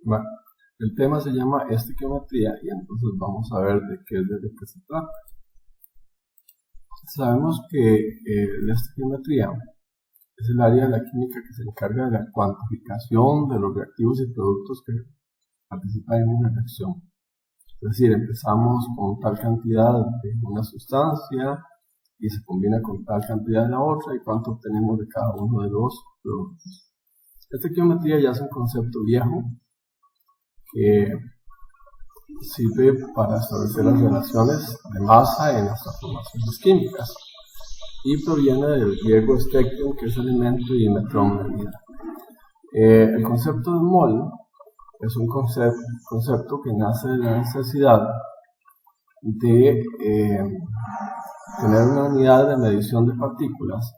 Bueno, el tema se llama estequiometría y entonces vamos a ver de qué se trata. Sabemos que la estequiometría es el área de la química que se encarga de la cuantificación de los reactivos y productos que participan en una reacción. Es decir, empezamos con tal cantidad de una sustancia y se combina con tal cantidad de la otra y cuánto obtenemos de cada uno de los productos. La estequiometría ya es un concepto viejo que sirve para establecer las relaciones de masa en las transformaciones químicas y proviene del griego stekion, que es elemento, y metrón, medida. El concepto de mol es un concepto que nace de la necesidad de tener una unidad de medición de partículas,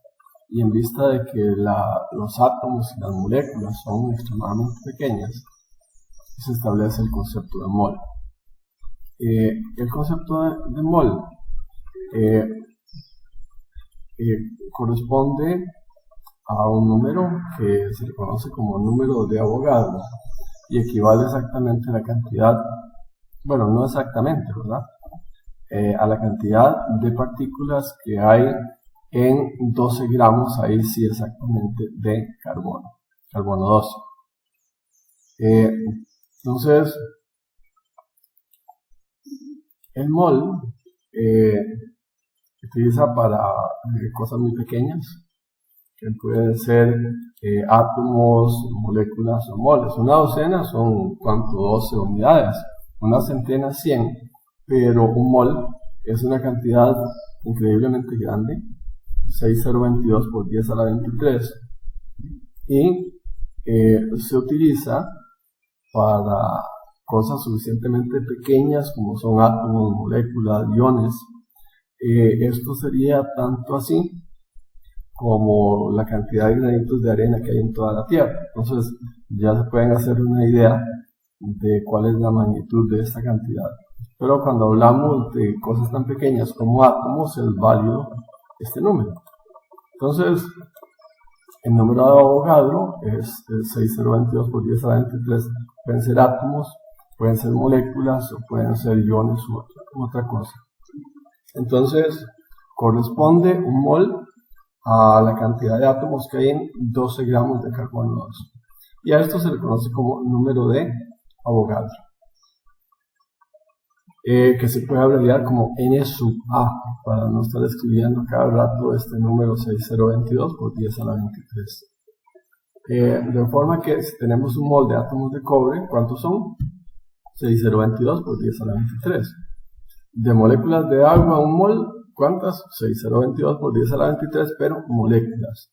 y en vista de que los átomos y las moléculas son extremadamente pequeñas, se establece el concepto de mol. El concepto de mol corresponde a un número que se le conoce como número de Avogadro y equivale exactamente a la cantidad, bueno, no exactamente, ¿verdad? A la cantidad de partículas que hay en 12 gramos, ahí sí exactamente, de carbono 12. Entonces, el mol se utiliza para cosas muy pequeñas, que pueden ser átomos, moléculas o moles. Una docena son, ¿cuánto? 12 unidades, una centena 100, pero un mol es una cantidad increíblemente grande, 6,022 por 10 a la 23, y se utiliza para cosas suficientemente pequeñas como son átomos, moléculas, iones. Esto sería tanto así como la cantidad de granitos de arena que hay en toda la Tierra. Entonces ya se pueden hacer una idea de cuál es la magnitud de esta cantidad. Pero cuando hablamos de cosas tan pequeñas como átomos, es válido este número. Entonces, el número de Avogadro es 6,022 por 10 a la 23. Pueden ser átomos, pueden ser moléculas o pueden ser iones u otra cosa. Entonces, corresponde un mol a la cantidad de átomos que hay en 12 gramos de carbono 12. Y a esto se le conoce como número de Avogadro, que se puede abreviar como N sub A, para no estar escribiendo cada rato este número 6,022 por 10 a la 23. De forma que si tenemos un mol de átomos de cobre, ¿cuántos son? 6,022 por 10 a la 23. De moléculas de agua, un mol, ¿cuántas? 6,022 por 10 a la 23, pero moléculas.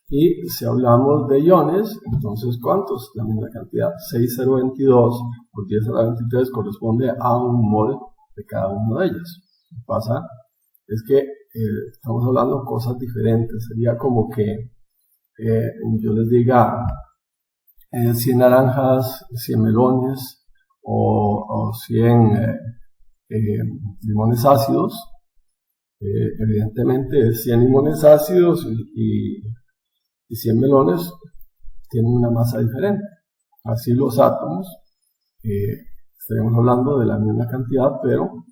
Y si hablamos de iones, entonces ¿cuántos? La misma cantidad, 6,022 por 10 a la 23 corresponde a un mol de cada uno de ellos. Lo que pasa es que estamos hablando de cosas diferentes. Sería como que yo les diga 100 naranjas, 100 melones o 100 limones ácidos. Evidentemente 100 limones ácidos y 100 melones tienen una masa diferente. Así los átomos, estaremos hablando de la misma cantidad, pero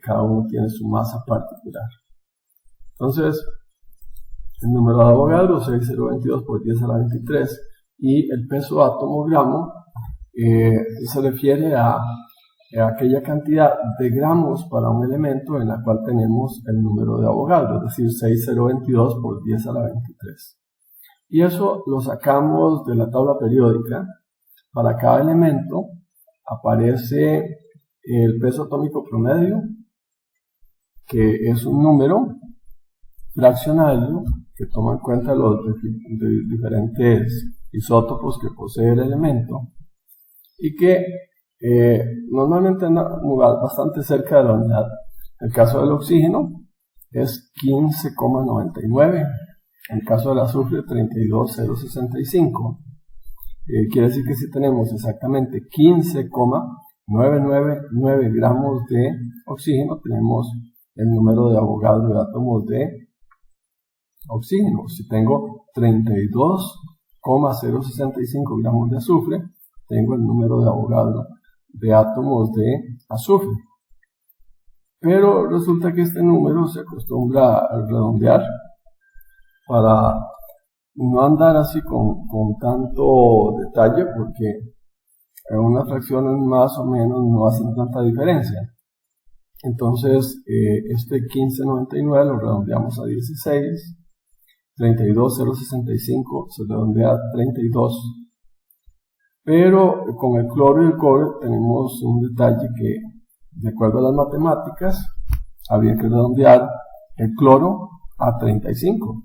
cada uno tiene su masa particular. Entonces, el número de Avogadro, 6,022 por 10 a la 23, y el peso átomo-gramo se refiere a aquella cantidad de gramos para un elemento en la cual tenemos el número de Avogadro, es decir, 6,022 por 10 a la 23. Y eso lo sacamos de la tabla periódica. Para cada elemento aparece el peso atómico promedio, que es un número fraccionario que toma en cuenta los diferentes isótopos que posee el elemento y que normalmente anda bastante cerca de la unidad. En el caso del oxígeno es 15,99. En el caso del azufre, 32,065. Quiere decir que si tenemos exactamente 15,999 gramos de oxígeno, tenemos el número de Avogadro de átomos de oxígeno. Si tengo 32,065 gramos de azufre, tengo el número de Avogadro de átomos de azufre. Pero resulta que este número se acostumbra a redondear para no andar así con tanto detalle, porque unas fracciones más o menos no hacen tanta diferencia. Entonces, este 1599 lo redondeamos a 16, 32,065 se redondea a 32. Pero con el cloro y el cobre tenemos un detalle que, de acuerdo a las matemáticas, habría que redondear el cloro a 35.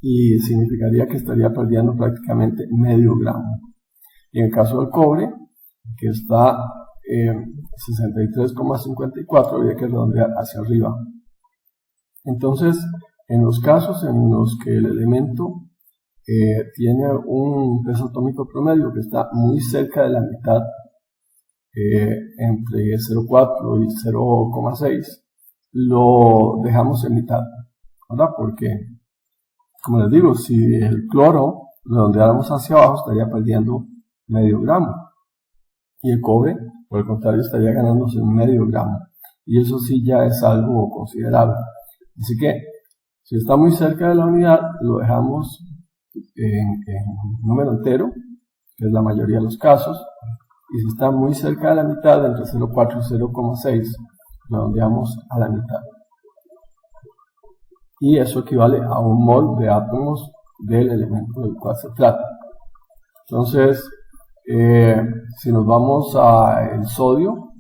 Y significaría que estaría perdiendo prácticamente medio gramo. Y en el caso del cobre, que está 63,54, habría que redondear hacia arriba. Entonces, en los casos en los que el elemento tiene un peso atómico promedio que está muy cerca de la mitad, entre 0,4 y 0,6, lo dejamos en mitad, ¿verdad? Porque, como les digo, si el cloro redondeáramos hacia abajo, estaría perdiendo medio gramo. Y el cobre, por el contrario, estaría ganándose medio gramo. Y eso sí ya es algo considerable. Así que, si está muy cerca de la unidad, lo dejamos en número entero, que es la mayoría de los casos. Y si está muy cerca de la mitad, entre 0,4 y 0,6, redondeamos a la mitad. Y eso equivale a un mol de átomos del elemento del cual se trata. Entonces, si nos vamos al sodio,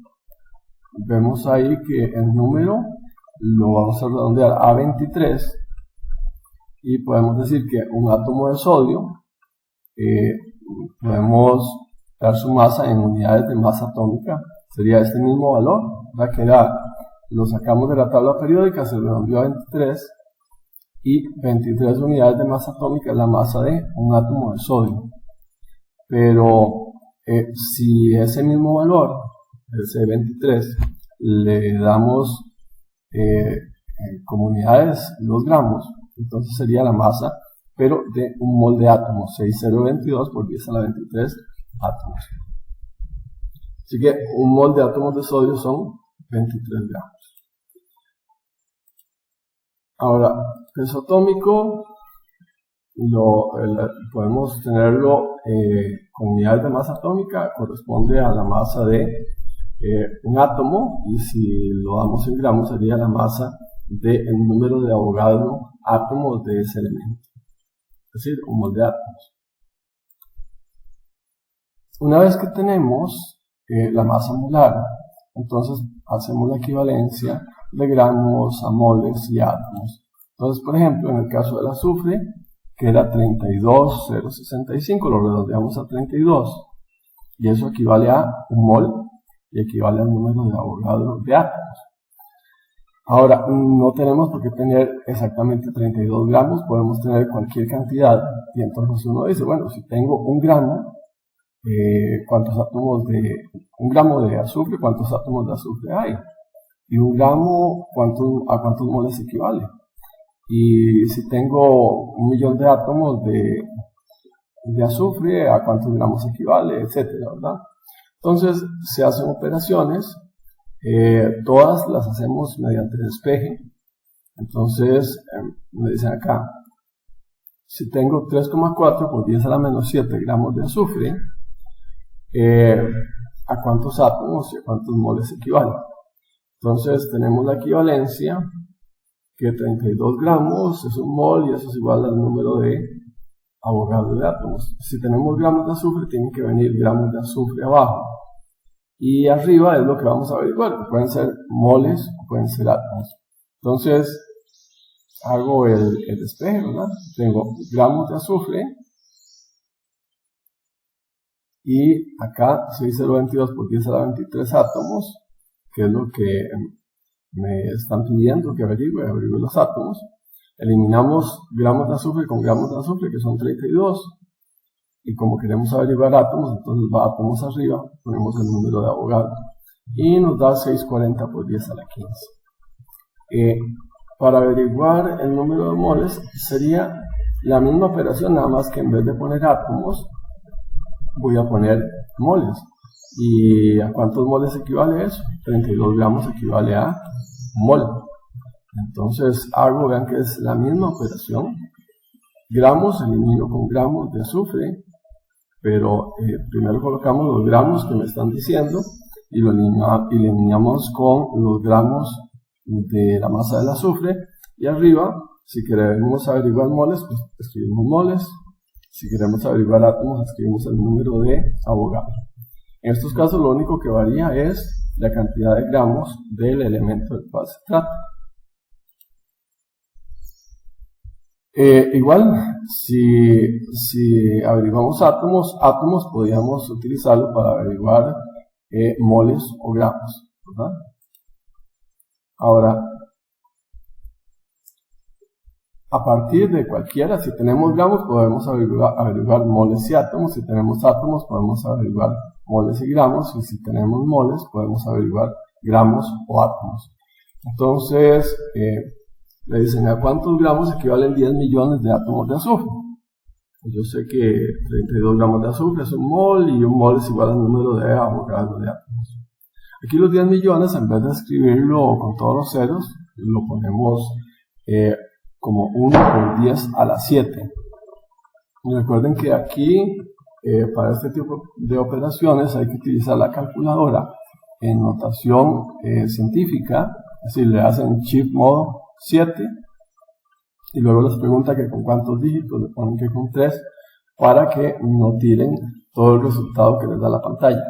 vemos ahí que el número lo vamos a redondear a 23 y podemos decir que un átomo de sodio podemos dar su masa en unidades de masa atómica, sería este mismo valor, ¿verdad? Que lo sacamos de la tabla periódica, se redondeó a 23 y 23 unidades de masa atómica es la masa de un átomo de sodio. Pero si ese mismo valor, ese 23, le damos como unidades los gramos, entonces sería la masa, pero de un mol de átomos, 6,022 por 10 a la 23 átomos. Así que un mol de átomos de sodio son 23 gramos. Ahora, peso atómico, podemos tenerlo con unidades de masa atómica, corresponde a la masa de un átomo, y si lo damos en gramos sería la masa del número de Avogadro átomos de ese elemento, es decir, un mol de átomos. Una vez que tenemos la masa molar, entonces hacemos la equivalencia de gramos a moles y átomos. Entonces, por ejemplo, en el caso del azufre, que era 32,065, lo redondeamos a 32, y eso equivale a un mol, y equivale al número de Avogadro de átomos. Ahora, no tenemos por qué tener exactamente 32 gramos, podemos tener cualquier cantidad, y entonces uno dice, bueno, si tengo un gramo, un gramo de azufre, ¿cuántos átomos de azufre hay? Y un gramo, ¿a cuántos moles equivale? Y si tengo 1.000.000 de átomos de azufre, ¿a cuántos gramos equivale? Etcétera, ¿verdad? Entonces, se hacen operaciones, todas las hacemos mediante despeje. Entonces, me dicen acá, si tengo 3,4 por 10 a la menos 7 gramos de azufre, ¿a cuántos átomos y a cuántos moles equivale? Entonces, tenemos la equivalencia, que 32 gramos es un mol y eso es igual al número de Avogadro de átomos. Si tenemos gramos de azufre, tienen que venir gramos de azufre abajo. Y arriba es lo que vamos a averiguar. Pueden ser moles o pueden ser átomos. Entonces, hago el despeje, ¿verdad? Tengo gramos de azufre. Y acá 6,022 por 10 a la 23 átomos, que es lo que me están pidiendo que averigüe los átomos. Eliminamos gramos de azufre con gramos de azufre, que son 32, y como queremos averiguar átomos, entonces va átomos arriba, ponemos el número de Avogadro, y nos da 640 por 10 a la 15. Para averiguar el número de moles, sería la misma operación, nada más que en vez de poner átomos, voy a poner moles. ¿Y a cuántos moles equivale eso? 32 gramos equivale a mol. Entonces vean que es la misma operación. Gramos elimino con gramos de azufre, pero primero colocamos los gramos que me están diciendo y lo eliminamos con los gramos de la masa del azufre. Y arriba, si queremos averiguar moles, pues escribimos moles. Si queremos averiguar átomos, escribimos el número de Avogadro. En estos casos lo único que varía es la cantidad de gramos del elemento del cual se trata. Igual, si averiguamos átomos podríamos utilizarlo para averiguar moles o gramos, ¿verdad? Ahora, a partir de cualquiera, si tenemos gramos podemos averiguar moles y átomos, si tenemos átomos podemos averiguar moles y gramos, y si tenemos moles podemos averiguar gramos o átomos. Entonces, le dicen a cuántos gramos equivalen 10 millones de átomos de azufre. Yo sé que 32 gramos de azufre es un mol y un mol es igual al número de Avogadro de átomos. Aquí los 10 millones, en vez de escribirlo con todos los ceros, lo ponemos como 1 por 10 a la 7. Y recuerden que aquí, para este tipo de operaciones, hay que utilizar la calculadora en notación científica, es decir, le hacen shift modo 7 y luego les pregunta que con cuántos dígitos, le ponen que con 3 para que no tiren todo el resultado que les da la pantalla.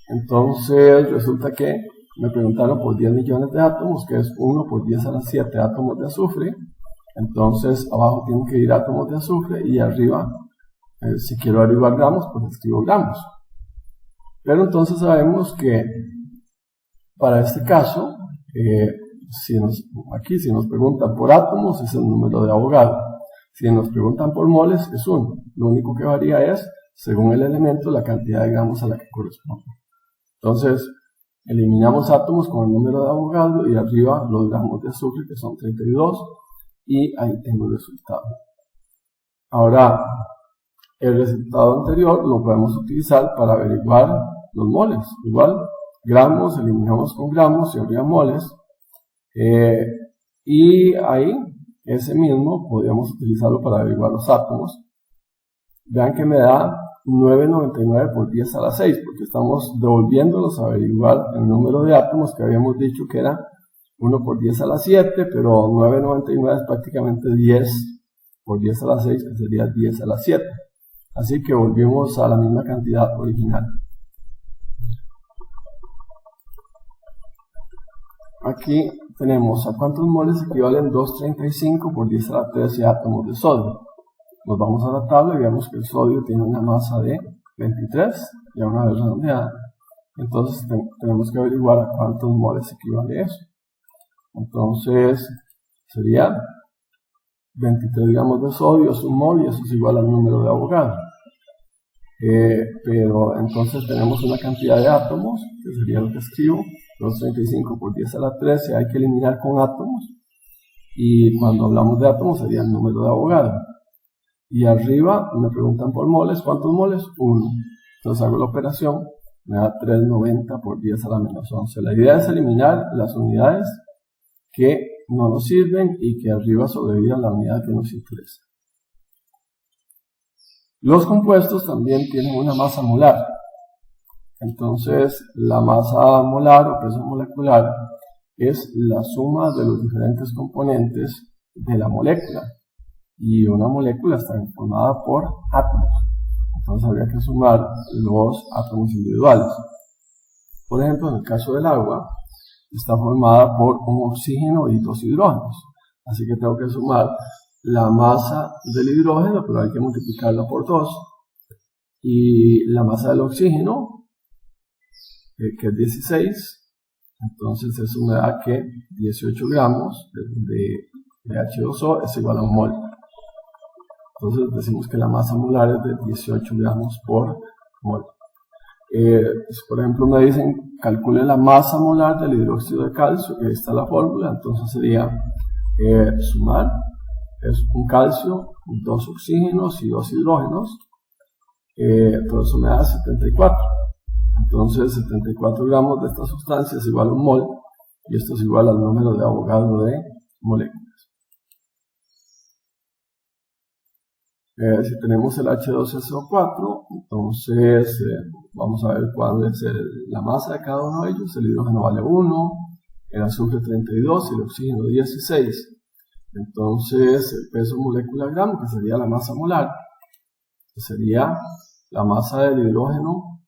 Entonces resulta que me preguntaron por 10 millones de átomos, que es 1 por 10 a la 7 átomos de azufre. Entonces abajo tienen que ir átomos de azufre y arriba, si quiero averiguar gramos, pues escribo gramos. Pero entonces sabemos que para este caso, si nos preguntan por átomos es el número de Avogadro, si nos preguntan por moles es 1, lo único que varía es, según el elemento, la cantidad de gramos a la que corresponde. Entonces, eliminamos átomos con el número de Avogadro y arriba los gramos de azufre, que son 32, y ahí tengo el resultado. Ahora, el resultado anterior lo podemos utilizar para averiguar los moles. Igual, gramos, eliminamos con gramos y arriba moles. Y ahí, ese mismo, podríamos utilizarlo para averiguar los átomos. Vean que me da 9,99 por 10 a la 6, porque estamos devolviéndolos a averiguar el número de átomos que habíamos dicho que era 1 por 10 a la 7, pero 9,99 es prácticamente 10 por 10 a la 6, que sería 10 a la 7. Así que volvimos a la misma cantidad original. Aquí tenemos a cuántos moles equivalen 235 por 10 a la 13 átomos de sodio. Nos vamos a la tabla y vemos que el sodio tiene una masa de 23, ya una vez redondeada. Entonces tenemos que averiguar a cuántos moles equivale eso. Entonces sería 23 gramos de sodio es un mol y eso es igual al número de Avogadro. Pero entonces tenemos una cantidad de átomos, que sería lo que escribo, 235 por 10 a la 13, hay que eliminar con átomos, y cuando hablamos de átomos sería el número de Avogadro. Y arriba me preguntan por moles, ¿cuántos moles? 1. Entonces hago la operación, me da 390 por 10 a la menos 11. La idea es eliminar las unidades que no nos sirven y que arriba sobreviva la unidad que nos interesa. Los compuestos también tienen una masa molar. Entonces, la masa molar o peso molecular es la suma de los diferentes componentes de la molécula. Y una molécula está formada por átomos. Entonces, habría que sumar los átomos individuales. Por ejemplo, en el caso del agua, está formada por un oxígeno y 2 hidrógenos. Así que tengo que sumar la masa del hidrógeno, pero hay que multiplicarla por 2. Y la masa del oxígeno, que es 16. Entonces eso me da que 18 gramos de H2O es igual a un mol. Entonces decimos que la masa molar es de 18 gramos por mol. Por ejemplo, me dicen, calcule la masa molar del hidróxido de calcio, que está la fórmula, entonces sería sumar, es un calcio, 2 oxígenos y 2 hidrógenos, todo eso me da 74. Entonces 74 gramos de esta sustancia es igual a un mol, y esto es igual al número de Avogadro de moléculas. Si tenemos el H12SO4, entonces vamos a ver cuál es la masa de cada uno de ellos. El hidrógeno vale 1, el azufre 32 y el oxígeno 16. Entonces el peso molecular gramo, que sería la masa molar, que sería la masa del hidrógeno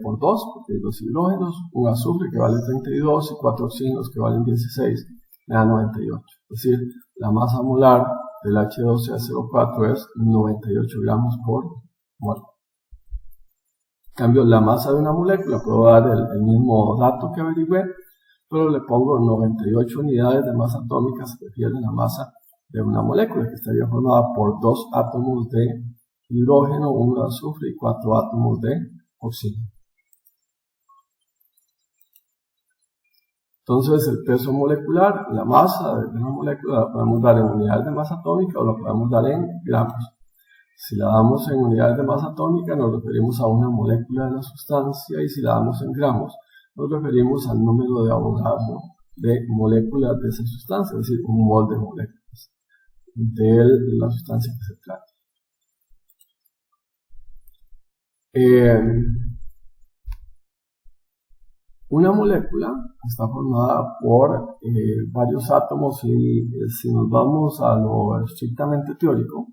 por 2, porque hay 2 hidrógenos, un azufre que vale 32 y 4 oxígenos que valen 16, me da 98. Es decir, la masa molar del H12SO4 es 98 gramos por mol. En cambio, la masa de una molécula, puedo dar el mismo dato que averigüé, pero le pongo 98 unidades de masa atómica, se refiere a la masa de una molécula, que estaría formada por 2 átomos de hidrógeno, 1 de azufre y 4 átomos de oxígeno. Entonces el peso molecular, la masa de una molécula, la podemos dar en unidades de masa atómica o la podemos dar en gramos. Si la damos en unidades de masa atómica nos referimos a una molécula de la sustancia, y si la damos en gramos nos referimos al número de Avogadro de moléculas de esa sustancia, es decir, un mol de moléculas de la sustancia que se trata. Una molécula está formada por varios átomos, y si nos vamos a lo estrictamente teórico,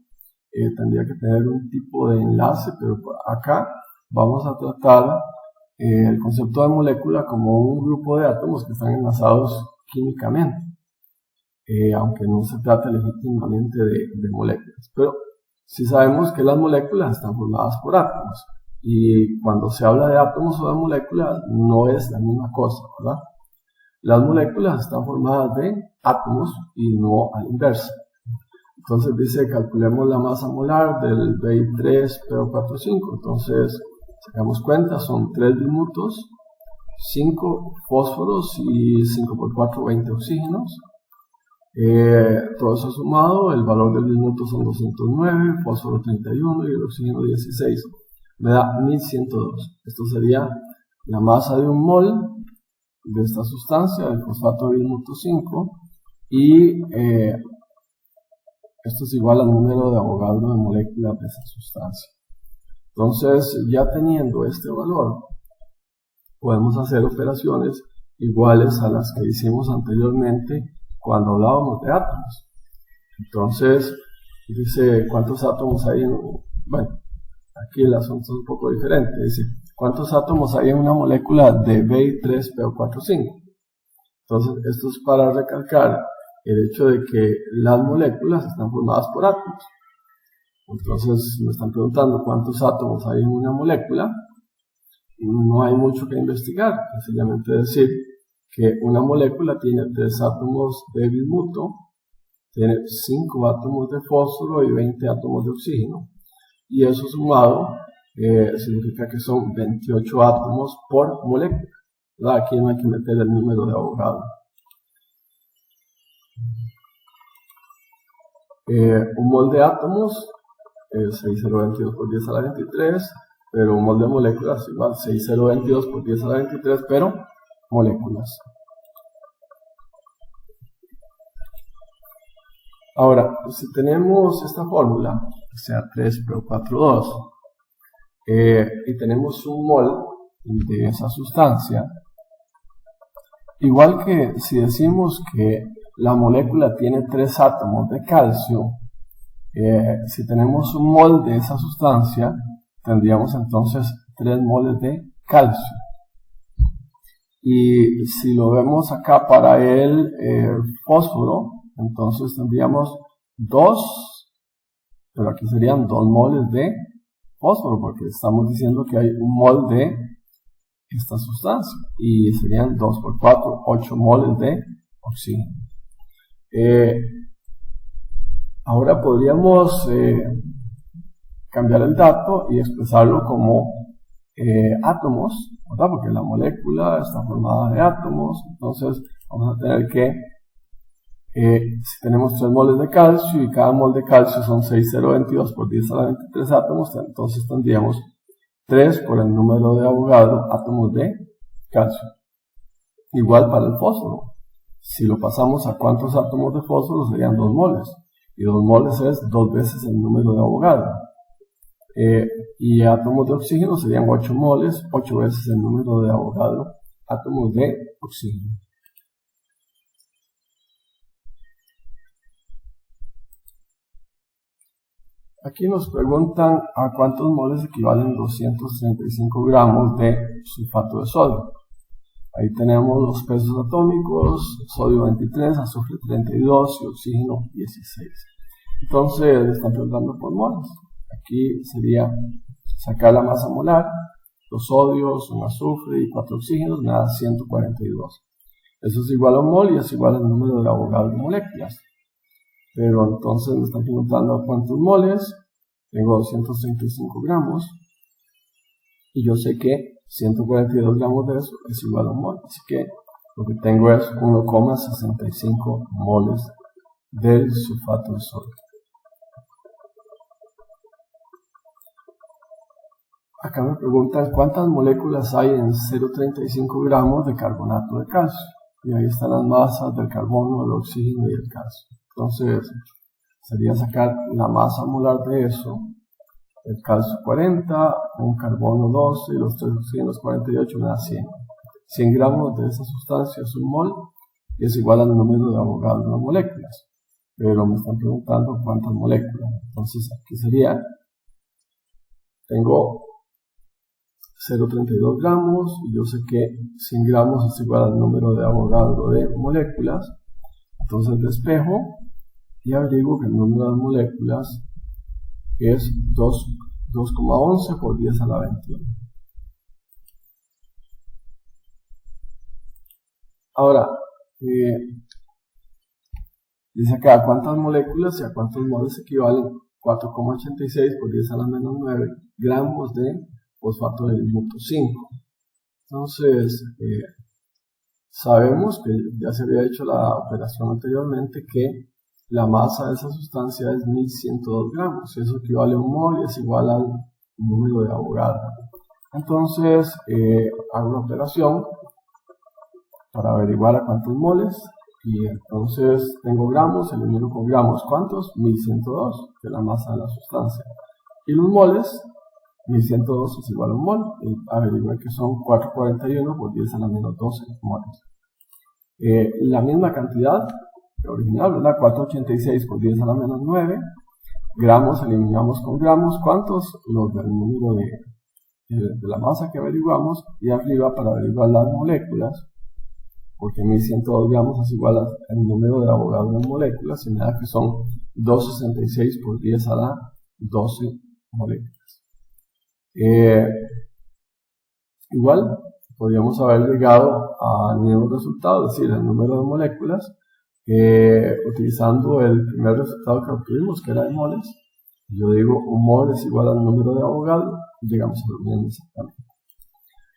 tendría que tener un tipo de enlace, pero acá vamos a tratar el concepto de molécula como un grupo de átomos que están enlazados químicamente, aunque no se trata legítimamente de moléculas. Pero si sabemos que las moléculas están formadas por átomos, y cuando se habla de átomos o de moléculas no es la misma cosa, ¿verdad? Las moléculas están formadas de átomos y no a la inversa. Entonces dice, calculemos la masa molar del Bi3PO45. Entonces sacamos cuenta, son 3 bismutos, 5 fósforos y 5 por 4, 20 oxígenos. Todo eso sumado, el valor del bismuto son 209, fósforo 31 y el oxígeno 16. Me da 1102. Esto sería la masa de un mol de esta sustancia, el fosfato de bismuto 5, y esto es igual al número de Avogadro de moléculas de esa sustancia. Entonces, ya teniendo este valor, podemos hacer operaciones iguales a las que hicimos anteriormente cuando hablábamos de átomos. Entonces, dice cuántos átomos hay en... Bueno, aquí el asunto es un poco diferente. Dice, ¿cuántos átomos hay en una molécula de Bi3PO45? Entonces, esto es para recalcar el hecho de que las moléculas están formadas por átomos. Entonces, me están preguntando cuántos átomos hay en una molécula. No hay mucho que investigar, sencillamente decir que una molécula tiene 3 átomos de bismuto, tiene 5 átomos de fósforo y 20 átomos de oxígeno. Y eso sumado significa que son 28 átomos por molécula. Aquí no hay que meter el número de Avogadro. Un mol de átomos es 6022 por 10 a la 23, pero un mol de moléculas es igual 6022 por 10 a la 23, pero moléculas. Ahora, si tenemos esta fórmula, que sea 3PO42, y tenemos un mol de esa sustancia, igual que si decimos que la molécula tiene 3 átomos de calcio, si tenemos un mol de esa sustancia, tendríamos entonces 3 moles de calcio. Y si lo vemos acá para el fósforo, entonces tendríamos 2, pero aquí serían 2 moles de fósforo, porque estamos diciendo que hay un mol de esta sustancia, y serían 2 por 4, 8 moles de oxígeno. Ahora podríamos cambiar el dato y expresarlo como átomos, ¿verdad? Porque la molécula está formada de átomos, entonces vamos a tener que Si tenemos 3 moles de calcio y cada mol de calcio son 6,022 por 10 a la 23 átomos, entonces tendríamos 3 por el número de Avogadro átomos de calcio. Igual para el fósforo. Si lo pasamos a cuántos átomos de fósforo, serían 2 moles. Y 2 moles es 2 veces el número de Avogadro. Y átomos de oxígeno serían 8 moles, 8 veces el número de Avogadro átomos de oxígeno. Aquí nos preguntan a cuántos moles equivalen 235 gramos de sulfato de sodio. Ahí tenemos los pesos atómicos: sodio 23, azufre 32 y oxígeno 16. Entonces le están preguntando por moles. Aquí sería sacar la masa molar, los sodios, un azufre y 4 oxígenos, me da 142. Eso es igual a un mol y es igual al número de Avogadro de moléculas. Pero entonces me están preguntando cuántos moles. Tengo 235 gramos y yo sé que 142 gramos de eso es igual a un mol, así que lo que tengo es 1,65 moles del sulfato de sodio. Acá me preguntan cuántas moléculas hay en 0,35 gramos de carbonato de calcio, y ahí están las masas del carbono, del oxígeno y del calcio. Entonces sería sacar la masa molar de eso: el calcio 40, un carbono 12 y los 3 oxígenos 48, me da 100. 100 gramos de esa sustancia es un mol y es igual al número de Avogadro de las moléculas. Pero me están preguntando cuántas moléculas. Entonces aquí sería, tengo 0,32 gramos y yo sé que 100 gramos es igual al número de Avogadro de moléculas. Entonces despejo y averiguo que el número de moléculas es 2,11 por 10 a la 21. Ahora, dice acá a cuántas moléculas y a cuántos moles equivalen 4,86 por 10 a la menos 9 gramos de fosfato de dimuto 5. Entonces, sabemos que ya se había hecho la operación anteriormente, que la masa de esa sustancia es 1102 gramos, eso equivale a un mol y es igual al número de Avogadro. Entonces hago una operación para averiguar a cuántos moles, y entonces tengo gramos, elimino con gramos, ¿cuántos? 1102, que es la masa de la sustancia. Y los moles, 1102 es igual a un mol, y averigué que son 441 por 10 a la menos 12 moles. La misma cantidad original, ¿verdad? 486 por 10 a la menos 9 gramos, eliminamos con gramos, ¿cuántos? Los del número de la masa que averiguamos, y arriba para averiguar las moléculas, porque 1102 gramos es igual al número de Avogadro de moléculas, y me da que son 266 por 10 a la 12 moléculas. Igual podríamos haber llegado al mismo resultado, es decir, el número de moléculas, utilizando el primer resultado que obtuvimos, que era de moles. Yo digo un mol es igual al número de Avogadro, y llegamos a lo mismo exactamente.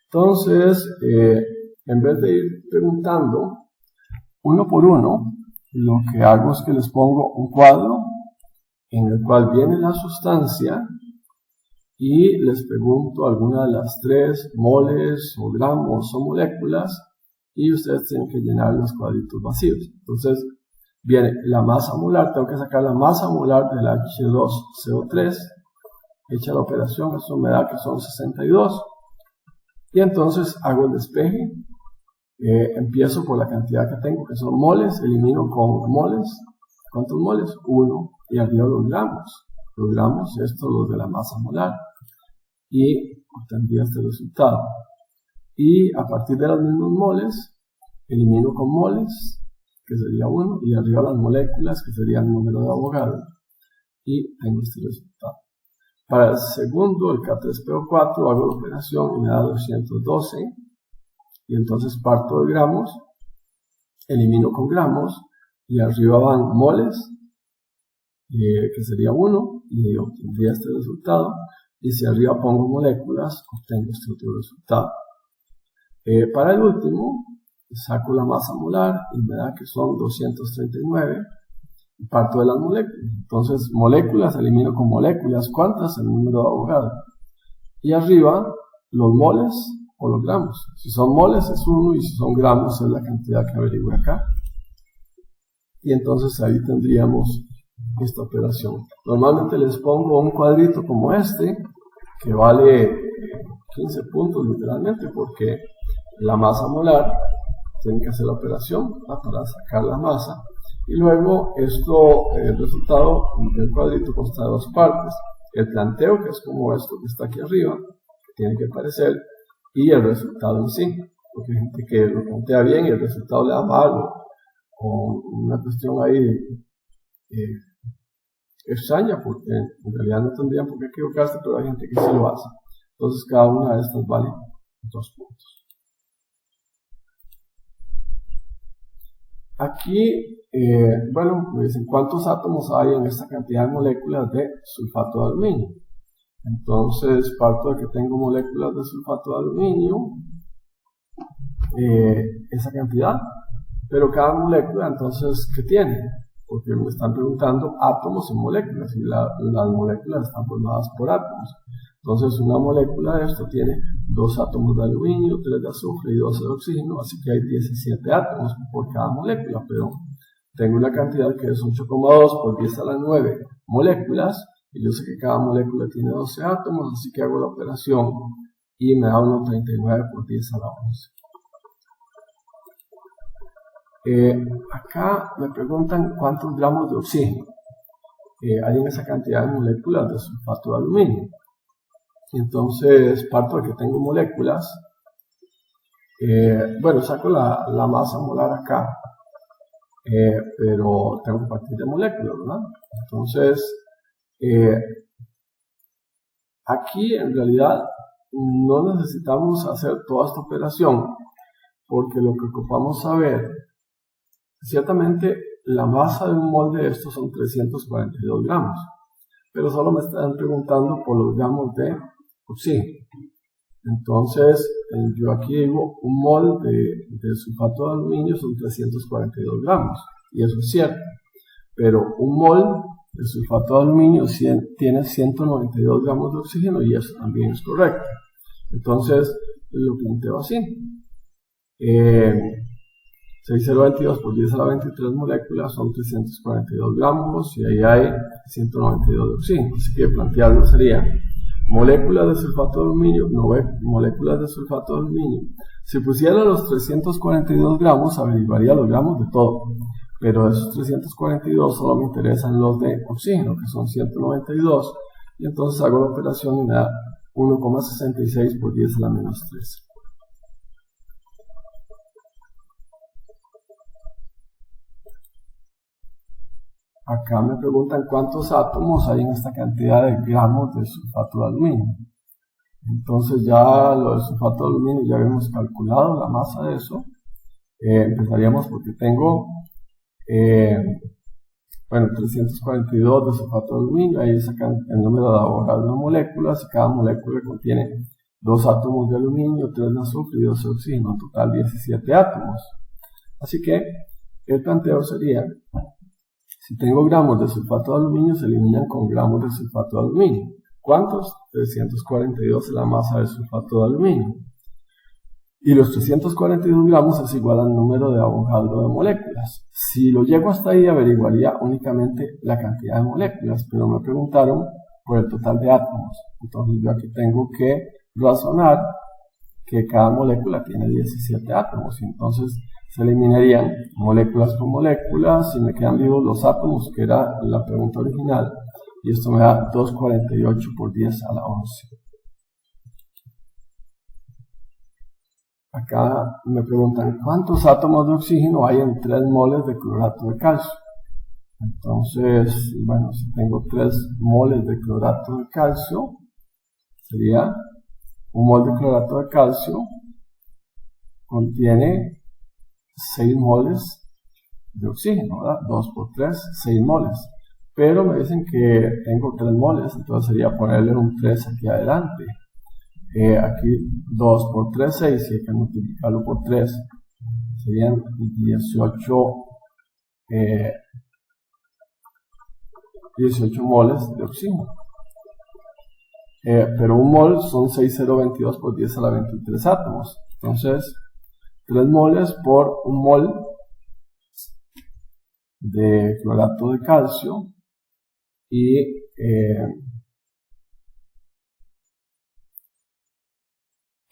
Entonces, en vez de ir preguntando uno por uno, lo que hago es que les pongo un cuadro en el cual viene la sustancia y les pregunto alguna de las 3 moles o gramos o moléculas, y ustedes tienen que llenar los cuadritos vacíos. Entonces viene la masa molar, tengo que sacar la masa molar del H2CO3, hecha la operación, eso me da que son 62, y entonces hago el despeje. Empiezo por la cantidad que tengo, que son moles, elimino con moles. ¿Cuántos moles? 1, y arriba los gramos. Los gramos, estos los de la masa molar, y obtendría este resultado. Y a partir de los mismos moles, elimino con moles, que sería 1, y arriba las moléculas, que sería el número de Avogadro, y tengo este resultado. Para el segundo, el K3PO4, hago la operación y me da 212, y entonces parto de gramos, elimino con gramos, y arriba van moles, que sería 1, y obtendría este resultado, y si arriba pongo moléculas, obtengo este otro resultado. Para el último, saco la masa molar y me da que son 239 y parto de las moléculas. Entonces, moléculas elimino con moléculas. ¿Cuántas? El número de Avogadro. Y arriba, los moles o los gramos. Si son moles es 1 y si son gramos es la cantidad que averigüe acá. Y entonces ahí tendríamos esta operación. Normalmente les pongo un cuadrito como este, que vale 15 puntos literalmente, porque la masa molar tiene que hacer la operación para sacar la masa. Y luego el resultado del cuadrito consta de dos partes. El planteo, que es como esto que está aquí arriba, que tiene que aparecer, y el resultado en sí. Porque hay gente que lo plantea bien y el resultado le da mal, o una cuestión ahí extraña, porque en realidad no tendrían por qué equivocarse, pero hay gente que sí lo hace. Entonces cada una de estas vale 2 puntos. Aquí, me dicen cuántos átomos hay en esta cantidad de moléculas de sulfato de aluminio. Entonces parto de que tengo moléculas de sulfato de aluminio, esa cantidad, pero cada molécula entonces, ¿qué tiene? Porque me están preguntando átomos y moléculas, y las moléculas están formadas por átomos. Entonces una molécula de esto tiene 2 átomos de aluminio, 3 de azufre y 12 de oxígeno, así que hay 17 átomos por cada molécula, pero tengo una cantidad que es 8,2 por 10 a la 9 moléculas, y yo sé que cada molécula tiene 12 átomos, así que hago la operación y me da 1,39 por 10 a la 11. Acá me preguntan cuántos gramos de oxígeno hay en esa cantidad de moléculas de sulfato de aluminio. Entonces parto de que tengo moléculas, saco la masa molar acá, pero tengo que partir de moléculas, ¿verdad? Entonces, aquí en realidad no necesitamos hacer toda esta operación, porque lo que ocupamos saber, ciertamente la masa de un mol de estos son 342 gramos, pero solo me están preguntando por los gramos de oxígeno. Entonces, yo aquí digo, un mol de sulfato de aluminio son 342 gramos, y eso es cierto, pero un mol de sulfato de aluminio tiene 192 gramos de oxígeno, y eso también es correcto. Entonces, lo planteo así. 6022 por 10 a la 23 moléculas son 342 gramos, y ahí hay 192 de oxígeno, así que plantearlo sería moléculas de sulfato de aluminio, moléculas de sulfato de aluminio. Si pusiera los 342 gramos, averiguaría los gramos de todo, pero de esos 342 solo me interesan los de oxígeno, que son 192, y entonces hago la operación y me da 1,66 por 10 a la menos 3. Acá me preguntan cuántos átomos hay en esta cantidad de gramos de sulfato de aluminio. Entonces ya lo del sulfato de aluminio ya habíamos calculado la masa de eso. Empezaríamos porque tengo 342 de sulfato de aluminio, ahí sacan el número de Avogadro de moléculas, y cada molécula contiene 2 átomos de aluminio, 3 de azufre y 2 de oxígeno, en total 17 átomos. Así que el planteo sería: si tengo gramos de sulfato de aluminio, se eliminan con gramos de sulfato de aluminio. ¿Cuántos? 342 es la masa de sulfato de aluminio. Y los 342 gramos es igual al número de Avogadro de moléculas. Si lo llego hasta ahí, averiguaría únicamente la cantidad de moléculas, pero me preguntaron por el total de átomos. Entonces yo aquí tengo que razonar que cada molécula tiene 17 átomos, y entonces se eliminarían moléculas por moléculas y me quedan vivos los átomos, que era la pregunta original, y esto me da 248 por 10 a la 11. Acá me preguntan cuántos átomos de oxígeno hay en 3 moles de clorato de calcio. Entonces, si tengo 3 moles de clorato de calcio, sería un mol de clorato de calcio contiene 6 moles de oxígeno, ¿verdad? 2 por 3, 6 moles. Pero me dicen que tengo 3 moles, entonces sería ponerle un 3 aquí adelante. Aquí 2 por 3, 6, y hay que multiplicarlo por 3. serían 18 moles de oxígeno. Pero un mol son 6,022 por 10 a la 23 átomos. Entonces, 3 moles por un mol de clorato de calcio y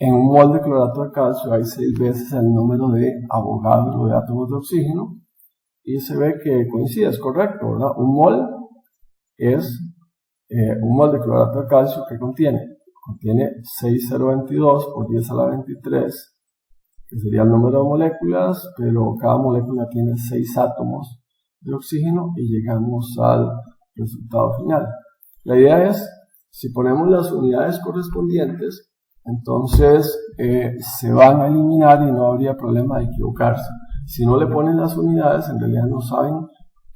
en un mol de clorato de calcio hay 6 veces el número de Avogadro de átomos de oxígeno y se ve que coincide, es correcto, ¿verdad? Un mol es un mol de clorato de calcio que contiene 6,022 por 10 a la 23, que sería el número de moléculas, pero cada molécula tiene 6 átomos de oxígeno y llegamos al resultado final. La idea es, si ponemos las unidades correspondientes, entonces se van a eliminar y no habría problema de equivocarse. Si no le ponen las unidades, en realidad no saben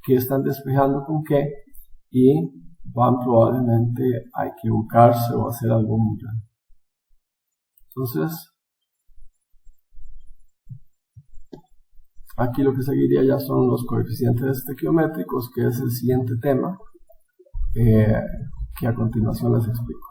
qué están despejando con qué y van probablemente a equivocarse o a hacer algún error. Entonces, aquí lo que seguiría ya son los coeficientes estequiométricos, que es el siguiente tema que a continuación les explico.